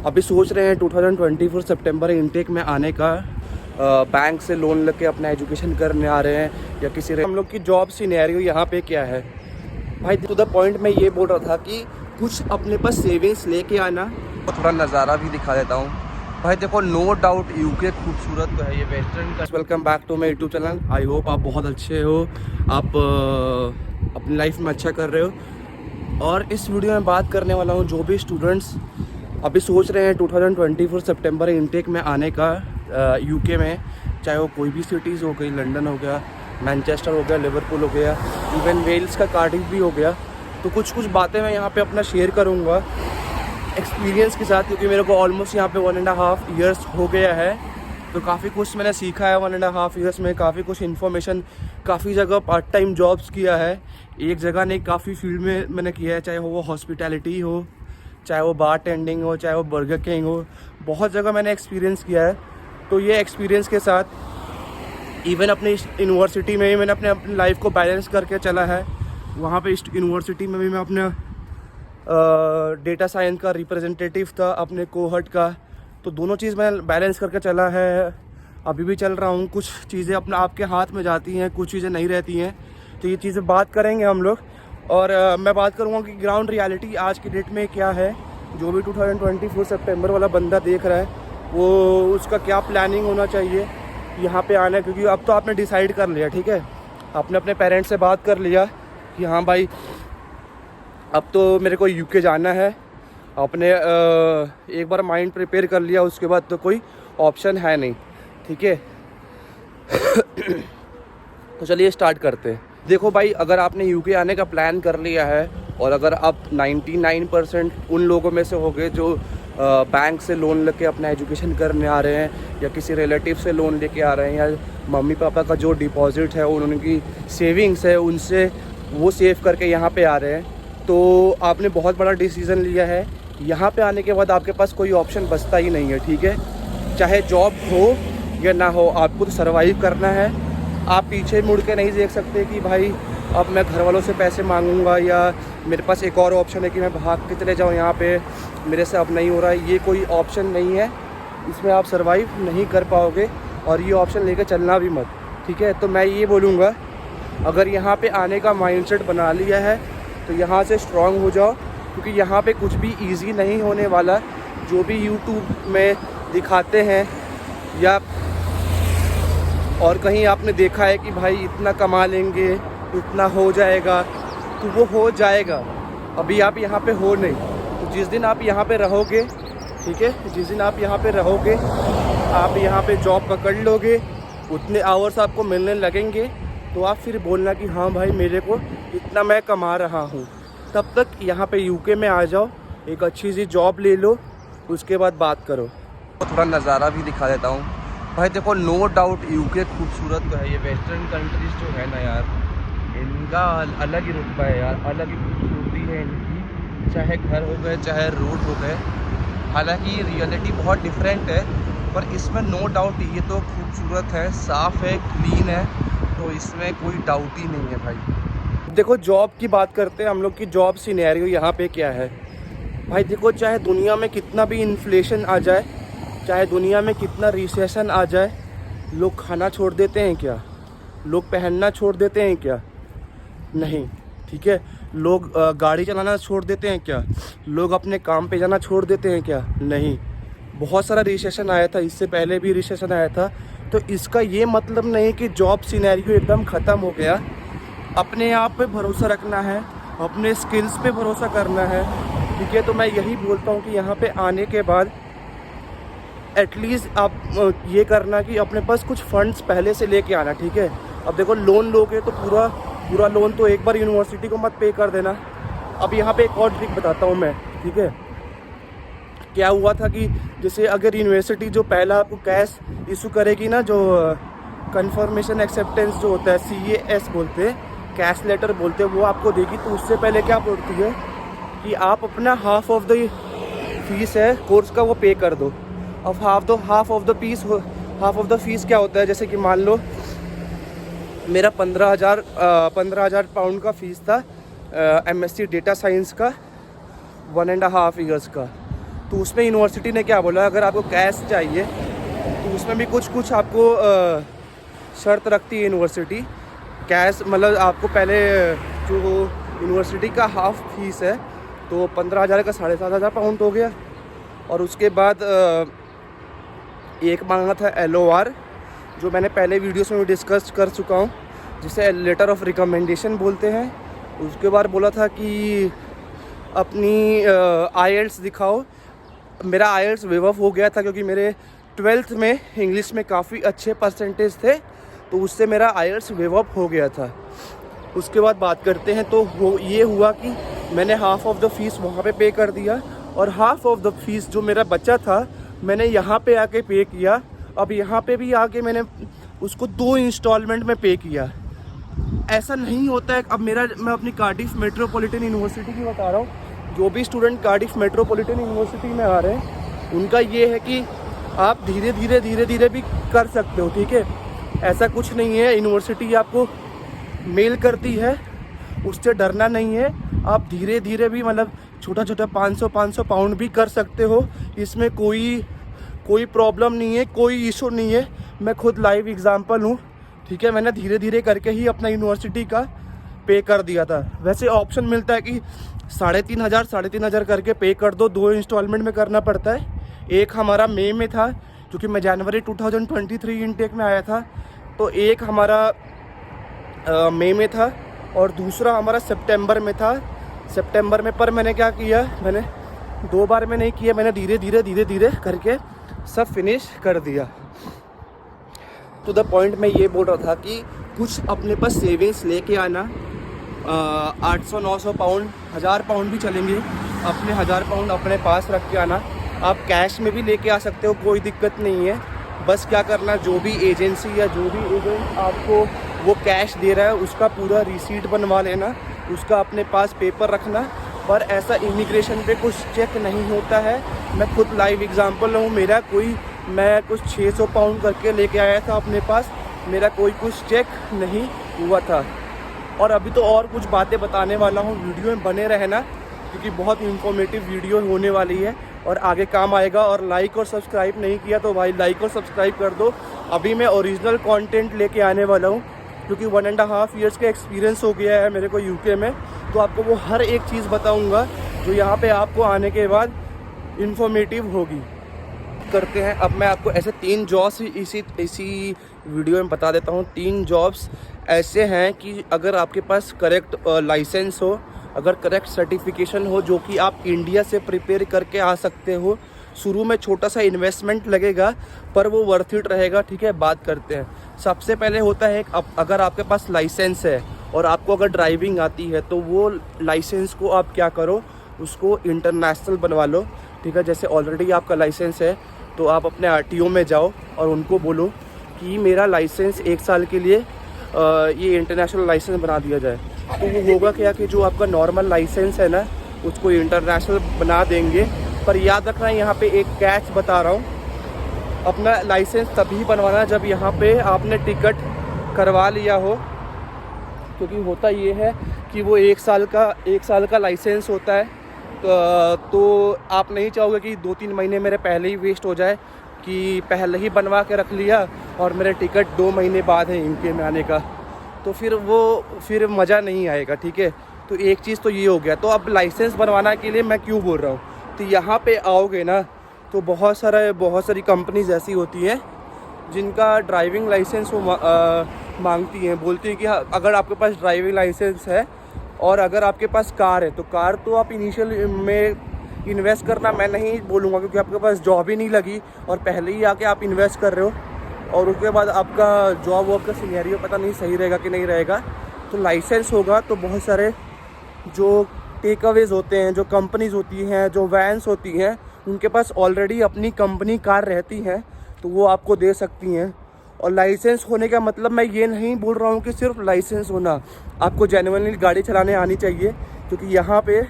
अभी सोच रहे हैं 2024 सितंबर इनटेक में आने का। बैंक से लोन लेके अपना एजुकेशन करने आ रहे हैं या किसी हम लोग की जॉब सिनेरियो यहाँ पे क्या है भाई। टू द पॉइंट मैं ये बोल रहा था कि कुछ अपने पास सेविंग्स लेके आना। तो थोड़ा नज़ारा भी दिखा देता हूँ भाई। देखो नो डाउट यूके खूबसूरत तो है ये वेस्टर्न का। Welcome back to my YouTube channel. I hope आप बहुत अच्छे हो, आप अपनी लाइफ में अच्छा कर रहे हो। और इस वीडियो में बात करने वाला हूँ जो भी स्टूडेंट्स अभी सोच रहे हैं 2024 सितंबर इनटेक में आने का यूके में, चाहे वो कोई भी सिटीज़ हो गई, लंदन हो गया, मैनचेस्टर हो गया, लिवरपूल हो गया, इवन वेल्स का कार्डिफ भी हो गया। तो कुछ बातें मैं यहाँ पे अपना शेयर करूँगा एक्सपीरियंस के साथ, क्योंकि मेरे को ऑलमोस्ट यहाँ पे 1.5 ईयर्स हो गया है। तो काफ़ी कुछ मैंने सीखा है 1.5 ईयर्स में। काफ़ी कुछ इन्फॉर्मेशन, काफ़ी जगह पार्ट टाइम जॉब्स किया है। एक जगह नहीं, काफ़ी फील्ड में मैंने किया है, चाहे वो हॉस्पिटैलिटी हो, चाहे वो बार टेंडिंग हो, चाहे वो बर्गर किंग हो। बहुत जगह मैंने एक्सपीरियंस किया है। तो ये एक्सपीरियंस के साथ इवन अपनी यूनिवर्सिटी में ही मैंने अपनी लाइफ को बैलेंस करके चला है। वहाँ पे यूनिवर्सिटी में भी मैं अपने डेटा साइंस का रिप्रेजेंटेटिव था, अपने कोहर्ट का। तो दोनों चीज़ मैं बैलेंस करके चला है, अभी भी चल रहा हूँ। कुछ चीज़ें अपने आपके हाथ में जाती हैं, कुछ चीज़ें नहीं रहती हैं। तो ये चीज़ें बात करेंगे हम लोग। और मैं बात करूँगा कि ग्राउंड रियलिटी आज की डेट में क्या है। जो भी 2024 सितंबर वाला बंदा देख रहा है वो उसका क्या प्लानिंग होना चाहिए यहाँ पे आना। क्योंकि अब तो आपने डिसाइड कर लिया, ठीक है, आपने अपने पेरेंट्स से बात कर लिया कि हाँ भाई अब तो मेरे को यूके जाना है। आपने एक बार माइंड प्रिपेयर कर लिया, उसके बाद तो कोई ऑप्शन है नहीं, ठीक है। तो चलिए स्टार्ट करते हैं। देखो भाई, अगर आपने यूके आने का प्लान कर लिया है और अगर आप 99% उन लोगों में से हो गए जो बैंक से लोन लेके अपना एजुकेशन करने आ रहे हैं या किसी रिलेटिव से लोन लेके आ रहे हैं, या मम्मी पापा का जो डिपॉजिट है, उनकी सेविंग्स है, उनसे वो सेव करके यहाँ पे आ रहे हैं, तो आपने बहुत बड़ा डिसीज़न लिया है। यहाँ पे आने के बाद आपके पास कोई ऑप्शन बचता ही नहीं है, ठीक है। चाहे जॉब हो या ना हो, आपको तो सर्वाइव करना है। आप पीछे मुड़ के नहीं देख सकते कि भाई अब मैं घर वालों से पैसे मांगूंगा या मेरे पास एक और ऑप्शन है कि मैं भाग के चले जाऊँ यहाँ पे, मेरे से अब नहीं हो रहा है। ये कोई ऑप्शन नहीं है, इसमें आप सर्वाइव नहीं कर पाओगे और ये ऑप्शन लेकर चलना भी मत, ठीक है। तो मैं ये बोलूँगा, अगर यहाँ पे आने का माइंडसेट बना लिया है तो यहाँ से स्ट्रांग हो जाओ, क्योंकि यहाँ पे कुछ भी इजी नहीं होने वाला। जो भी यूट्यूब में दिखाते हैं या और कहीं आपने देखा है कि भाई इतना कमा लेंगे, इतना हो जाएगा, तो वो हो जाएगा। अभी आप यहाँ पे हो नहीं, तो जिस दिन आप यहाँ पे रहोगे, ठीक है, जिस दिन आप यहाँ पे रहोगे, आप यहाँ पे जॉब पकड़ लोगे, उतने आवर्स आपको मिलने लगेंगे, तो आप फिर बोलना कि हाँ भाई मेरे को इतना मैं कमा रहा हूँ। तब तक यहाँ पे यूके में आ जाओ, एक अच्छी सी जॉब ले लो, उसके बाद बात करो। थोड़ा नज़ारा भी दिखा देता हूँ भाई। देखो नो डाउट यूके खूबसूरत तो है। ये वेस्टर्न कंट्रीज जो है ना यार, इनका अलग ही रुतबा है यार, अलग ही खूबसूरती है इनकी। चाहे घर हो गए, चाहे रोड हो गए, हालांकि रियलिटी बहुत डिफरेंट है, पर इसमें नो डाउट ये तो खूबसूरत है, साफ़ है, क्लीन है, तो इसमें कोई डाउट ही नहीं है भाई। देखो जॉब की बात करते हैं हम लोग की। जॉब सिनेरियो यहाँ पे क्या है भाई। देखो, चाहे दुनिया में कितना भी इन्फ्लेशन आ जाए, चाहे दुनिया में कितना रिसेशन आ जाए, लोग खाना छोड़ देते हैं क्या? लोग पहनना छोड़ देते हैं क्या? नहीं, ठीक है। लोग गाड़ी चलाना छोड़ देते हैं क्या? लोग अपने काम पे जाना छोड़ देते हैं क्या? नहीं। बहुत सारा रिसेशन आया था, इससे पहले भी रिसेशन आया था। तो इसका ये मतलब नहीं कि जॉब सिनेरियो एकदम ख़त्म हो गया। अपने आप पे भरोसा रखना है, अपने स्किल्स पे भरोसा करना है, ठीक है। तो मैं यही बोलता हूँ कि यहाँ पे आने के बाद एटलीस्ट आप ये करना कि अपने पास कुछ फंड्स पहले से लेके आना, ठीक है। अब देखो, लोन लोगे तो पूरा लोन तो एक बार यूनिवर्सिटी को मत पे कर देना। अब यहाँ पे एक और ट्रिक बताता हूँ मैं, ठीक है। क्या हुआ था कि जैसे अगर यूनिवर्सिटी जो पहला आपको कैश इशू करेगी ना, जो कंफर्मेशन एक्सेप्टेंस जो होता है, CAS बोलते हैं, कैश लेटर बोलते हैं, वो आपको देगी। तो उससे पहले क्या बोलती है कि आप अपना हाफ ऑफ द फीस है कोर्स का वो पे कर दो। अब हाफ ऑफ द फीस क्या होता है, जैसे कि मान लो मेरा 15,000 पाउंड का फीस था MSc डेटा साइंस का 1.5 ईयर्स का। तो उसमें यूनिवर्सिटी ने क्या बोला, अगर आपको कैश चाहिए तो उसमें भी कुछ आपको शर्त रखती है यूनिवर्सिटी। कैश मतलब आपको पहले जो यूनिवर्सिटी का हाफ फीस है तो 15,000 का 7,500 पाउंड हो गया। और उसके बाद एक मांगा था LOR, जो मैंने पहले वीडियोस में डिस्कस कर चुका हूँ, जिसे लेटर ऑफ रिकमेंडेशन बोलते हैं। उसके बाद बोला था कि अपनी IELTS दिखाओ। मेरा IELTS वेव ऑफ हो गया था क्योंकि मेरे 12th में इंग्लिश में काफ़ी अच्छे परसेंटेज थे, तो उससे मेरा IELTS वेव ऑफ हो गया था। उसके बाद बात करते हैं तो ये हुआ कि मैंने हाफ़ ऑफ द फीस वहाँ पे पे कर दिया और हाफ़ ऑफ द फीस जो मेरा बचा था मैंने यहाँ पे आके पे किया। अब यहाँ पे भी आके मैंने उसको 2 इंस्टॉलमेंट में पे किया। ऐसा नहीं होता है। अब मैं अपनी कार्डिफ मेट्रोपॉलिटन यूनिवर्सिटी की बता रहा हूँ। जो भी स्टूडेंट कार्डिफ मेट्रोपॉलिटन यूनिवर्सिटी में आ रहे हैं उनका ये है कि आप धीरे धीरे भी कर सकते हो, ठीक है। ऐसा कुछ नहीं है, यूनिवर्सिटी आपको मेल करती है, उससे डरना नहीं है। आप धीरे धीरे भी मतलब छोटा 500 पाउंड भी कर सकते हो। इसमें कोई प्रॉब्लम नहीं है, कोई इशू नहीं है। मैं खुद लाइव एग्जांपल हूँ, ठीक है। मैंने धीरे धीरे करके ही अपना यूनिवर्सिटी का पे कर दिया था। वैसे ऑप्शन मिलता है कि 3,500 करके पे कर दो, 2 इंस्टॉलमेंट में करना पड़ता है। एक हमारा मई में था क्योंकि मैं जनवरी 2023 इनटेक में आया था, तो एक हमारा मई में था और दूसरा हमारा सितंबर में था। सितंबर में पर मैंने क्या किया, मैंने 2 बार में नहीं किया, मैंने धीरे धीरे करके सब फिनिश कर दिया। टू द पॉइंट मैं ये बोल रहा था कि कुछ अपने पास सेविंग्स लेके आना। 800-900 पाउंड, 1000 पाउंड भी चलेंगे। अपने 1000 पाउंड अपने पास रख के आना। आप कैश में भी लेके आ सकते हो, कोई दिक्कत नहीं है। बस क्या करना, जो भी एजेंसी या जो भी एजेंट आपको वो कैश दे रहा है उसका पूरा रिसीट बनवा लेना, उसका अपने पास पेपर रखना। पर ऐसा इमिग्रेशन पे कुछ चेक नहीं होता है। मैं खुद लाइव एग्जांपल हूँ। मैं कुछ 600 पाउंड करके लेके आया था अपने पास, मेरा कोई कुछ चेक नहीं हुआ था। और अभी तो और कुछ बातें बताने वाला हूँ, वीडियो में बने रहना क्योंकि बहुत इंफॉर्मेटिव वीडियो होने वाली है और आगे काम आएगा। और लाइक और सब्सक्राइब नहीं किया तो भाई लाइक और सब्सक्राइब कर दो। अभी मैं ओरिजिनल कंटेंट लेके आने वाला हूँ क्योंकि 1.5 ईयर्स का एक्सपीरियंस हो गया है मेरे को यूके में, तो आपको वो हर एक चीज़ बताऊँगा जो यहाँ पे आपको आने के बाद इंफॉर्मेटिव होगी। करते हैं अब मैं आपको ऐसे 3 जॉब्स इसी वीडियो में बता देता हूँ। 3 जॉब्स ऐसे हैं कि अगर आपके पास करेक्ट लाइसेंस हो, अगर करेक्ट सर्टिफिकेशन हो, जो कि आप इंडिया से प्रिपेयर करके आ सकते हो। शुरू में छोटा सा इन्वेस्टमेंट लगेगा पर वो वर्थ इट रहेगा, ठीक है। बात करते हैं। सबसे पहले होता है अगर आपके पास लाइसेंस है और आपको अगर ड्राइविंग आती है तो वो लाइसेंस को आप क्या करो, उसको इंटरनेशनल बनवा लो, ठीक है। जैसे ऑलरेडी आपका लाइसेंस है तो आप अपने RTO में जाओ और उनको बोलो कि मेरा लाइसेंस 1 साल के लिए ये इंटरनेशनल लाइसेंस बना दिया जाए। तो वो होगा क्या कि जो आपका नॉर्मल लाइसेंस है ना उसको इंटरनेशनल बना देंगे। पर याद रखना, यहाँ पे एक कैच बता रहा हूँ, अपना लाइसेंस तभी बनवाना जब यहाँ पे आपने टिकट करवा लिया हो। क्योंकि होता ये है कि वो 1 साल का लाइसेंस होता है, तो आप नहीं चाहोगे कि 2-3 महीने मेरे पहले ही वेस्ट हो जाए कि पहले ही बनवा के रख लिया और मेरे टिकट 2 महीने बाद है यूके में आने का, तो फिर मज़ा नहीं आएगा, ठीक है। तो एक चीज़ तो ये हो गया। तो अब लाइसेंस बनवाना के लिए मैं क्यों बोल रहा हूँ, तो यहाँ पे आओगे ना तो बहुत सारी कंपनीज ऐसी होती हैं जिनका ड्राइविंग लाइसेंस वो मांगती हैं, बोलती हैं कि अगर आपके पास ड्राइविंग लाइसेंस है और अगर आपके पास कार है तो कार तो आप इनिशियल में इन्वेस्ट करना मैं नहीं बोलूँगा क्योंकि आपके पास जॉब ही नहीं लगी और पहले ही आके आप इन्वेस्ट कर रहे हो और उसके बाद आपका जॉब वॉब का सिनेरियो पता नहीं सही रहेगा कि नहीं रहेगा। तो लाइसेंस होगा तो बहुत सारे जो टेक अवेज होते हैं, जो कंपनीज होती हैं, जो वैन्स होती हैं, उनके पास ऑलरेडी अपनी कंपनी कार रहती हैं तो वो आपको दे सकती हैं। और लाइसेंस होने का मतलब मैं ये नहीं बोल रहा हूँ कि सिर्फ लाइसेंस होना, आपको जेन्युइनली गाड़ी चलाने आनी चाहिए क्योंकि यहाँ पे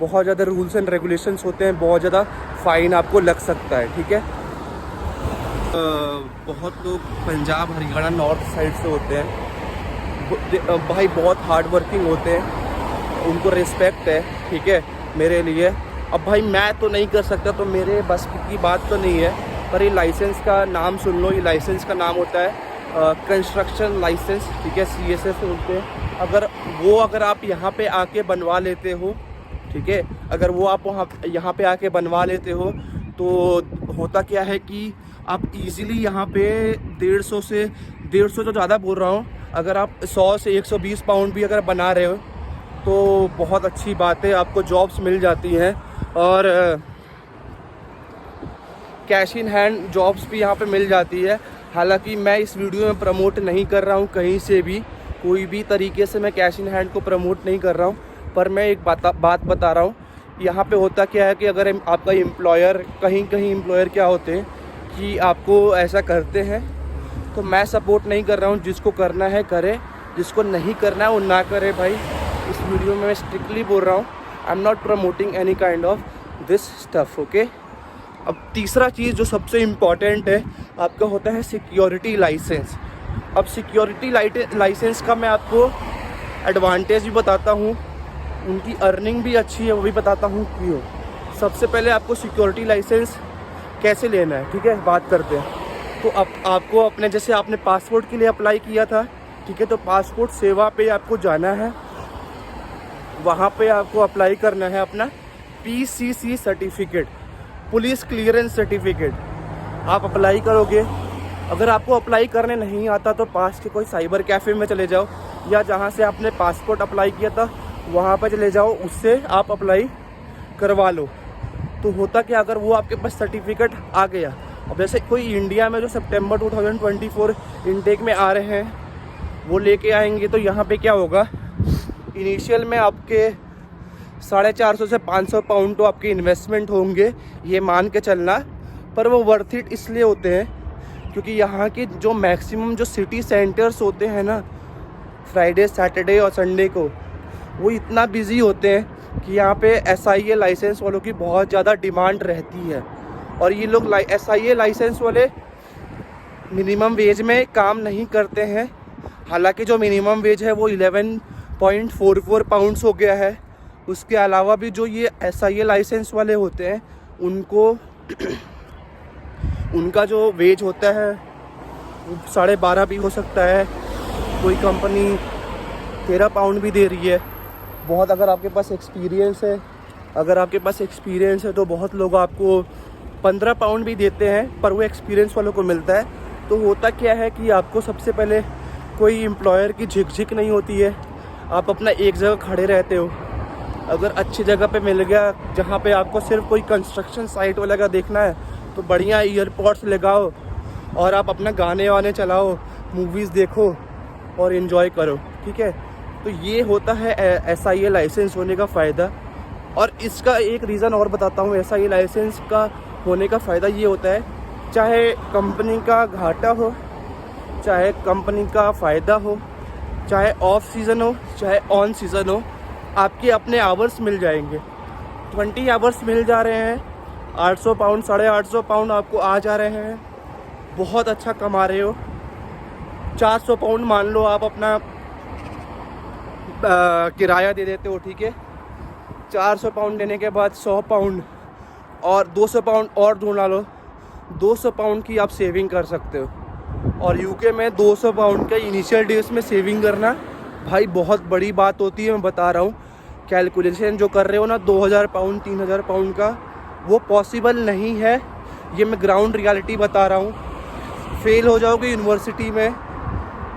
बहुत ज़्यादा रूल्स एंड रेगुलेशंस होते हैं, बहुत ज़्यादा फ़ाइन आपको लग सकता है, ठीक है। बहुत लोग पंजाब, हरियाणा, नॉर्थ साइड से होते हैं भाई, बहुत हार्ड वर्किंग होते हैं, उनको रिस्पेक्ट है, ठीक है, मेरे लिए। अब भाई मैं तो नहीं कर सकता, तो मेरे बस की बात तो नहीं है, पर ये लाइसेंस का नाम सुन लो। ये लाइसेंस का नाम होता है कंस्ट्रक्शन लाइसेंस, ठीक है, CSS बोलते हैं। अगर आप यहाँ पे आके बनवा लेते हो, ठीक है, अगर वो आप यहाँ पे आके बनवा लेते हो, तो होता क्या है कि आप इजीली यहाँ पे 150 तो ज़्यादा बोल रहा हूँ, अगर आप 100 से 120 पाउंड भी अगर बना रहे हो तो बहुत अच्छी बात है, आपको जॉब्स मिल जाती हैं। और कैश इन हैंड जॉब्स भी यहाँ पे मिल जाती है। हालांकि मैं इस वीडियो में प्रमोट नहीं कर रहा हूँ कहीं से भी, कोई भी तरीके से मैं कैश इन हैंड को प्रमोट नहीं कर रहा हूँ, पर मैं एक बात बता रहा हूँ। यहाँ पे होता क्या है कि अगर आपका एम्प्लॉयर, कहीं एम्प्लॉयर क्या होते हैं कि आपको ऐसा करते हैं, तो मैं सपोर्ट नहीं कर रहा हूँ। जिसको करना है करे, जिसको नहीं करना है वो ना करे भाई। इस वीडियो में मैं स्ट्रिक्टली बोल रहा हूँ, I am not promoting any kind of this stuff, okay. अब तीसरा चीज़ जो सबसे इम्पॉर्टेंट है आपका होता है सिक्योरिटी लाइसेंस। अब सिक्योरिटी लाइसेंस का मैं आपको एडवांटेज भी बताता हूँ, उनकी अर्निंग भी अच्छी है वो भी बताता हूँ क्यों। सबसे पहले आपको सिक्योरिटी लाइसेंस कैसे लेना है, ठीक है, बात करते हैं। तो आपको अपने, जैसे आपने पासपोर्ट के लिए अप्लाई किया था, ठीक है, तो पासपोर्ट सेवा पे आपको जाना है, वहाँ पे आपको अप्लाई करना है अपना PCC certificate, police clearance certificate. आप अप्लाई करोगे, अगर आपको अप्लाई करने नहीं आता तो पास के कोई साइबर कैफ़े में चले जाओ, या जहाँ से आपने पासपोर्ट अप्लाई किया था वहाँ पर चले जाओ, उससे आप अप्लाई करवा लो। तो होता क्या, अगर वो आपके पास सर्टिफिकेट आ गया, अब जैसे कोई इंडिया में जो सितंबर 2024 इनटेक में आ रहे हैं वो लेके आएंगे, तो यहाँ पे क्या होगा, इनिशियल में आपके 450 से 500 पाउंड तो आपके इन्वेस्टमेंट होंगे, ये मान के चलना। पर वो वर्थ इट इसलिए होते हैं क्योंकि यहाँ के जो मैक्सिमम जो सिटी सेंटर्स होते हैं ना, फ्राइडे, सैटरडे और संडे को, वो इतना बिजी होते हैं कि यहाँ पे SIA लाइसेंस वालों की बहुत ज़्यादा डिमांड रहती है। और ये लोग SIA लाइसेंस वाले मिनिमम वेज में काम नहीं करते हैं। हालांकि जो मिनिमम वेज है वो 11.44 पाउंड्स हो गया है। उसके अलावा भी जो ये SIA लाइसेंस वाले होते हैं उनको उनका जो वेज होता है वो 12.5 भी हो सकता है, कोई कंपनी 13 पाउंड भी दे रही है। बहुत अगर आपके पास एक्सपीरियंस है तो बहुत लोग आपको 15 पाउंड भी देते हैं, पर वो एक्सपीरियंस वालों को मिलता है। तो होता क्या है कि आपको सबसे पहले कोई एम्प्लॉयर की झिकझिक नहीं होती है, आप अपना एक जगह खड़े रहते हो। अगर अच्छी जगह पे मिल गया जहाँ पे आपको सिर्फ कोई कंस्ट्रक्शन साइट वाला का देखना है, तो बढ़िया ईयरपॉड्स लगाओ और आप अपना गाने वाने चलाओ, मूवीज़ देखो और इन्जॉय करो, ठीक है। तो ये होता है SIA लाइसेंस होने का फ़ायदा। और इसका एक रीज़न और बताता हूँ, SIA लाइसेंस का होने का फ़ायदा ये होता है, चाहे कंपनी का घाटा हो, चाहे कंपनी का फ़ायदा हो, चाहे ऑफ सीज़न हो, चाहे ऑन सीज़न हो, आपके अपने आवर्स मिल जाएंगे। 20 आवर्स मिल जा रहे हैं, 800 पाउंड, 850 पाउंड आपको आ जा रहे हैं, बहुत अच्छा कमा रहे हो। 400 पाउंड मान लो आप अपना किराया दे देते हो, ठीक है। 400 पाउंड देने के बाद 100 पाउंड और 200 पाउंड और ढूंढा लो, 200 पाउंड की आप सेविंग कर सकते हो। और UK में 200 पाउंड का इनिशियल डेज में सेविंग करना भाई बहुत बड़ी बात होती है। मैं बता रहा हूँ, कैलकुलेशन जो कर रहे हो ना 2000 पाउंड 3000 पाउंड का, वो पॉसिबल नहीं है। ये मैं ग्राउंड रियलिटी बता रहा हूँ। फेल हो जाओगे यूनिवर्सिटी में,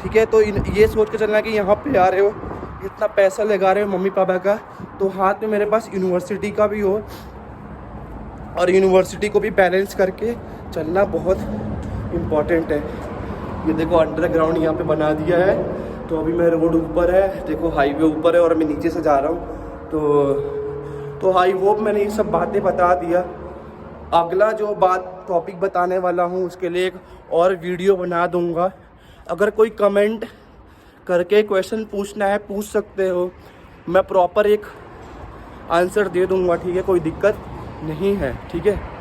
ठीक है, तो ये सोच के चलना कि यहाँ पे आ रहे हो, इतना पैसा लगा रहे हो मम्मी पापा का, तो हाथ में मेरे पास यूनिवर्सिटी का भी हो, और यूनिवर्सिटी को भी बैलेंस करके चलना बहुत इम्पॉर्टेंट है। ये देखो अंडरग्राउंड यहाँ पे बना दिया है, तो अभी मैं रोड ऊपर है, देखो हाईवे ऊपर है और मैं नीचे से जा रहा हूँ। तो आई होप मैंने ये सब बातें बता दिया। अगला जो टॉपिक बताने वाला हूँ उसके लिए एक और वीडियो बना दूँगा। अगर कोई कमेंट करके क्वेश्चन पूछना है पूछ सकते हो, मैं प्रॉपर एक आंसर दे दूँगा, ठीक है, कोई दिक्कत नहीं है, ठीक है।